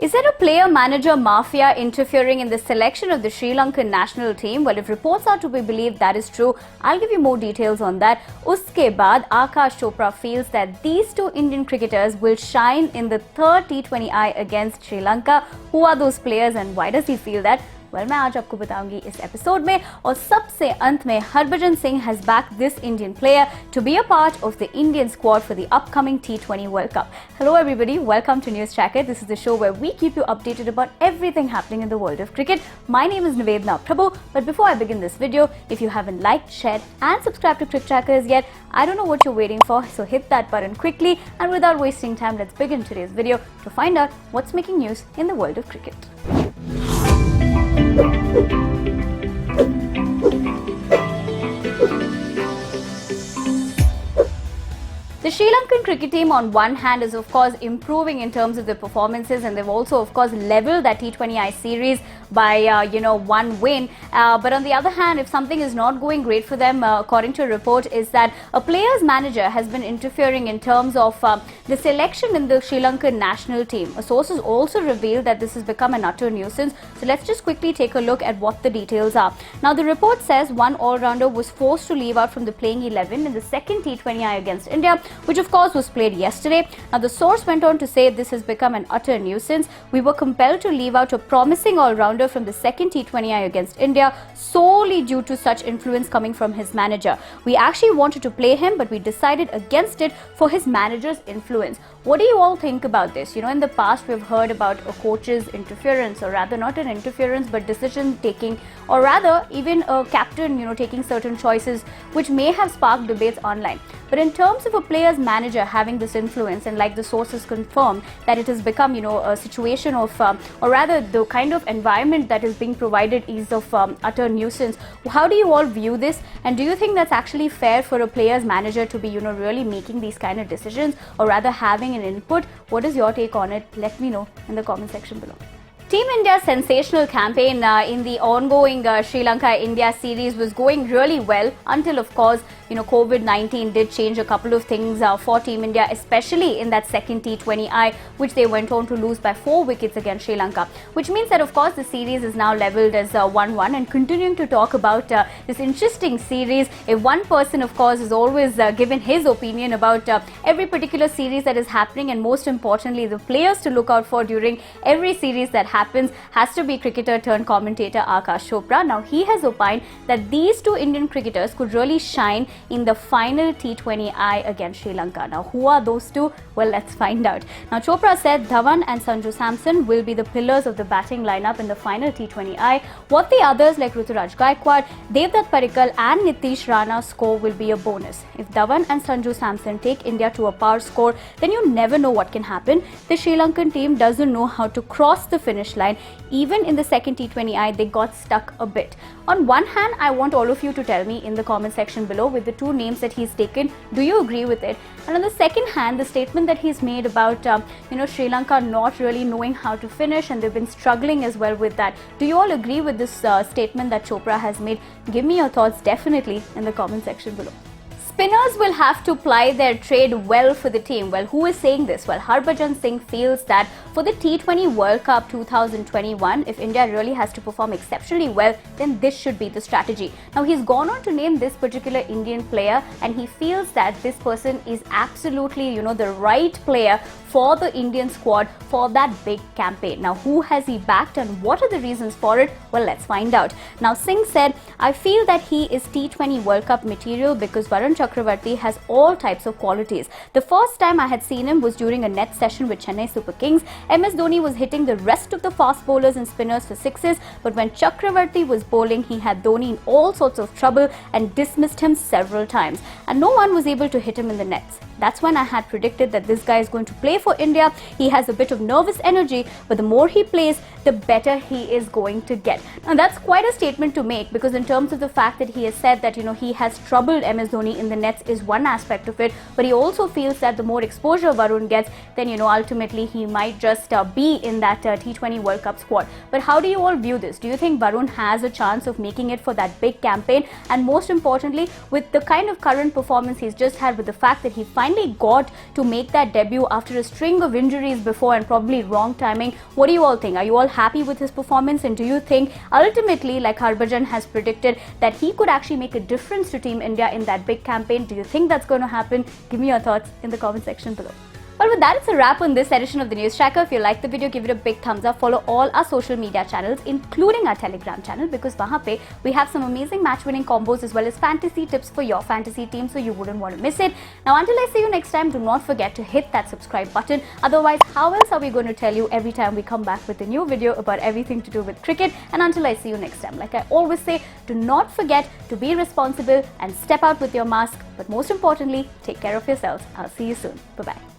Is there a player-manager mafia interfering in the selection of the Sri Lankan national team? Well, if reports are to be believed that is true, I'll give you more details on that. Uske baad, Akash Chopra feels that these two Indian cricketers will shine in the third T20I against Sri Lanka. Who are those players and why does he feel that? Well, मैं आज आपको बताऊंगी इस episode में और सबसे अंत में Harbhajan Singh has backed this Indian player to be a part of the Indian squad for the upcoming T20 World Cup. Hello everybody, welcome to News Tracker. This is the show where we keep you updated about everything happening in the world of cricket. My name is Nivedna Prabhu, but before I begin this video, if you haven't liked, shared and subscribed to Cricket Trackers yet, I don't know what you're waiting for, so hit that button quickly, and without wasting time, let's begin today's video to find out what's making news in the world of cricket. The Sri Lankan cricket team on one hand is of course improving in terms of their performances, and they've also of course leveled that T20I series by one win. But on the other hand, if something is not going great for them, according to a report, is that a player's manager has been interfering in terms of the selection in the Sri Lankan national team. A source has also revealed that this has become an utter nuisance. So let's just quickly take a look at what the details are. Now the report says one all-rounder was forced to leave out from the playing 11 in the second T20I against India, which of course was played yesterday. Now the source went on to say this has become an utter nuisance. We were compelled to leave out a promising all-rounder from the second T20I against India solely due to such influence coming from his manager. We actually wanted to play him, but we decided against it for his manager's influence. What do you all think about this? You know, in the past we've heard about a coach's interference, or rather not an interference but decision taking, or rather even a captain, taking certain choices which may have sparked debates online. But in terms of a player's manager having this influence, and like the sources confirmed that it has become, a situation of, or rather the kind of environment that is being provided is of utter nuisance. How do you all view this? And do you think that's actually fair for a player's manager to be, really making these kind of decisions, or rather having an input? What is your take on it? Let me know in the comment section below. Team India's sensational campaign in the ongoing Sri Lanka-India series was going really well until, of course, COVID-19 did change a couple of things for Team India, especially in that second T20I, which they went on to lose by 4 wickets against Sri Lanka, which means that, of course, the series is now leveled as 1-1. And continuing to talk about this interesting series, if one person, of course, is always given his opinion about every particular series that is happening, and most importantly, the players to look out for during every series that happens, has to be cricketer turned commentator Akash Chopra. Now he has opined that these two Indian cricketers could really shine in the final T20I against Sri Lanka. Now who are those two? Well, let's find out. Now Chopra said Dhawan and Sanju Samson will be the pillars of the batting lineup in the final T20I. What the others like Ruturaj Gaikwad, Devdutt Padikkal and Nitish Rana score will be a bonus. If Dhawan and Sanju Samson take India to a power score, then you never know what can happen. The Sri Lankan team doesn't know how to cross the finish line. Even in the second T20I, they got stuck a bit. On one hand, I want all of you to tell me in the comment section below with the two names that he's taken, do you agree with it? And on the second hand, the statement that he's made about Sri Lanka not really knowing how to finish, and they've been struggling as well with that. Do you all agree with this statement that Chopra has made? Give me your thoughts definitely in the comment section below. Spinners will have to ply their trade well for the team. Well, who is saying this? Well, Harbhajan Singh feels that for the T20 World Cup 2021, if India really has to perform exceptionally well, then this should be the strategy. Now, he's gone on to name this particular Indian player, and he feels that this person is absolutely, the right player for the Indian squad for that big campaign. Now, who has he backed and what are the reasons for it? Well, let's find out. Now, Singh said, I feel that he is T20 World Cup material because Varun Chakravarti has all types of qualities. The first time I had seen him was during a net session with Chennai Super Kings. MS Dhoni was hitting the rest of the fast bowlers and spinners for sixes, but when Chakravarti was bowling, he had Dhoni in all sorts of trouble and dismissed him several times, and no one was able to hit him in the nets. That's when I had predicted that this guy is going to play for India. He has a bit of nervous energy, but the more he plays, the better he is going to get. Now that's quite a statement to make, because in terms of the fact that he has said that he has troubled MS Dhoni in the nets is one aspect of it, but he also feels that the more exposure Varun gets, then ultimately he might just be in that T20 World Cup squad. But how do you all view this? Do you think Varun has a chance of making it for that big campaign? And most importantly, with the kind of current performance he's just had, with the fact that he finally finally got to make that debut after a string of injuries before and probably wrong timing. What do you all think? Are you all happy with his performance, and do you think ultimately, like Harbhajan has predicted, that he could actually make a difference to Team India in that big campaign? Do you think that's going to happen? Give me your thoughts in the comment section below. Well, with that, it's a wrap on this edition of the News Tracker. If you liked the video, give it a big thumbs up. Follow all our social media channels, including our Telegram channel, because wahan pe we have some amazing match-winning combos as well as fantasy tips for your fantasy team, so you wouldn't want to miss it. Now, until I see you next time, do not forget to hit that subscribe button. Otherwise, how else are we going to tell you every time we come back with a new video about everything to do with cricket? And until I see you next time, like I always say, do not forget to be responsible and step out with your mask. But most importantly, take care of yourselves. I'll see you soon. Bye-bye.